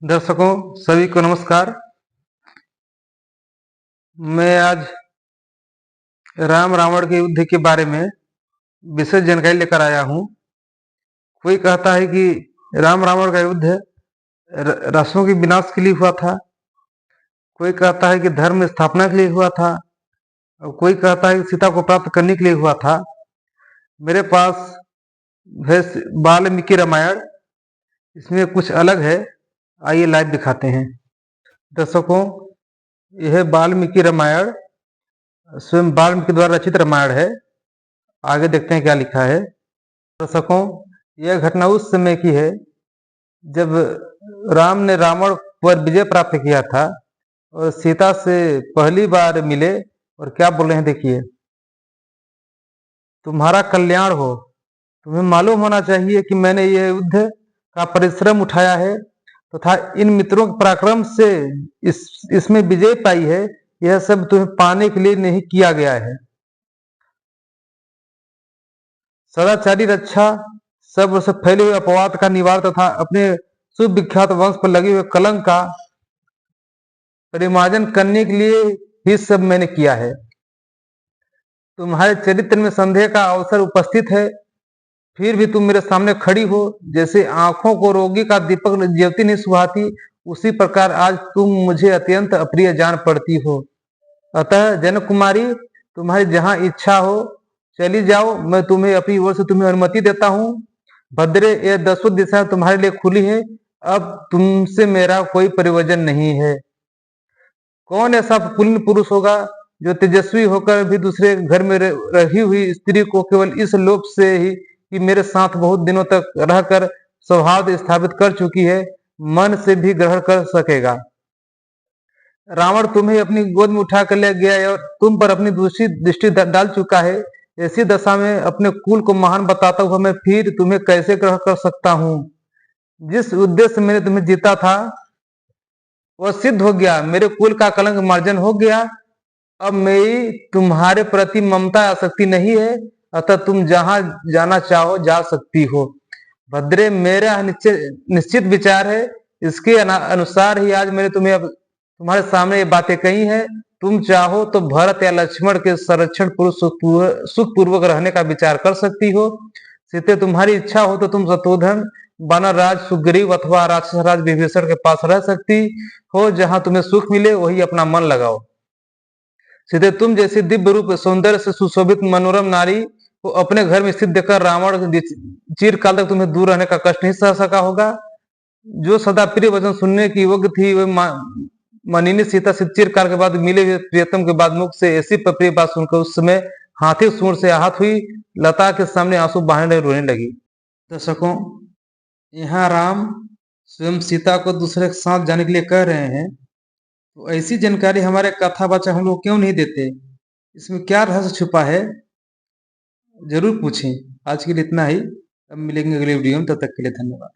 दर्शकों सभी को नमस्कार। मैं आज राम रावण के युद्ध के बारे में विशेष जानकारी लेकर आया हूँ। कोई कहता है कि राम रावण का युद्ध राक्षसों के विनाश के लिए हुआ था, कोई कहता है कि धर्म स्थापना के लिए हुआ था, और कोई कहता है कि सीता को प्राप्त करने के लिए हुआ था। मेरे पास है वाल्मीकि रामायण, इसमें कुछ अलग है। आइए लाइव दिखाते हैं। दर्शकों, यह वाल्मीकि रामायण स्वयं वाल्मीकि द्वारा रचित रामायण है। आगे देखते हैं क्या लिखा है। दर्शकों, यह घटना उस समय की है जब राम ने रावण पर विजय प्राप्त किया था और सीता से पहली बार मिले। और क्या बोल रहे हैं देखिए। तुम्हारा कल्याण हो। तुम्हें मालूम होना चाहिए कि मैंने यह युद्ध का परिश्रम उठाया है तथा इन मित्रों के पराक्रम से इसमें विजय पाई है। यह सब तुम्हें पाने के लिए नहीं किया गया है। सदाचारी रक्षा, सब से फैले हुए अपवाद का निवारण तथा अपने सुविख्यात वंश पर लगे हुए कलंक का परिमार्जन करने के लिए ही सब मैंने किया है। तुम्हारे चरित्र में संदेह का अवसर उपस्थित है, फिर भी तुम मेरे सामने खड़ी हो। जैसे आंखों को रोगी का दीपक ज्योति नहीं सुहाती, उसी प्रकार आज तुम मुझे अत्यंत अप्रिय जान पड़ती हो। अतः जनक कुमारी, तुम्हारी जहां इच्छा हो चली जाओ। मैं तुम्हें अपनी ओर से तुम्हें अनुमति देता हूँ। भद्रे, यह 10 दिशाएं तुम्हारे लिए खुली है। अब तुमसे मेरा कोई परिवर्तन नहीं है। कौन ऐसा कुलीन पुरुष होगा जो तेजस्वी होकर भी दूसरे घर में रही हुई स्त्री को केवल इस लोभ से ही कि मेरे साथ बहुत दिनों तक रहकर सौहार्द स्थापित कर चुकी है, मन से भी ग्रहण कर सकेगा। रावण तुम्हें अपनी गोद में उठा कर ले गया और तुम पर अपनी दूसरी दृष्टि डाल चुका है। ऐसी दशा में अपने कुल को महान बताता हुआ मैं फिर तुम्हें कैसे ग्रहण कर सकता हूँ। जिस उद्देश्य मैंने तुम्हें जीता था वह सिद्ध हो गया। मेरे कुल का कलंक मार्जन हो गया। अब मेरी तुम्हारे प्रति ममता आसक्ति नहीं है, अतः तुम जहां जाना चाहो जा सकती हो। भद्रे, मेरा निश्चित विचार है, इसके अनुसार ही आज मैंने तुम्हारे सामने ये बातें कही है। तुम चाहो तो भरत या लक्ष्मण के संरक्षण सुखपूर्वक रहने का विचार कर सकती हो। सीते, तुम्हारी इच्छा हो तो तुम शत्रुघ्न, वानर राज सुग्रीव अथवा राक्षस राज विभीषण के पास रह सकती हो। जहां तुम्हें सुख मिले वही अपना मन लगाओ। सीधे तुम जैसी दिव्य रूप सौंदर्य से सुशोभित मनोरम नारी को अपने घर में स्थित देखकर रावण चिरकाल तक तुम्हें दूर रहने का कष्ट नहीं सह सका होगा। जो सदा प्रिय वचन सुनने की योग्य थी वह मनिनी सीता से चिरकाल के बाद मिले हुए प्रियतम के बाद मुख से ऐसी प्रिय बात सुनकर उस समय हाथी सूंड से आहत हुई लता के सामने आंसू बहाने रोने लगी। दर्शकों, यहाँ राम स्वयं सीता को दूसरे के साथ जाने के लिए कह रहे हैं, तो ऐसी जानकारी हमारे कथावाचक हम लोग क्यों नहीं देते? इसमें क्या रहस्य छुपा है, जरूर पूछें। आज के लिए इतना ही। अब मिलेंगे अगले वीडियो में, तब तक के लिए धन्यवाद।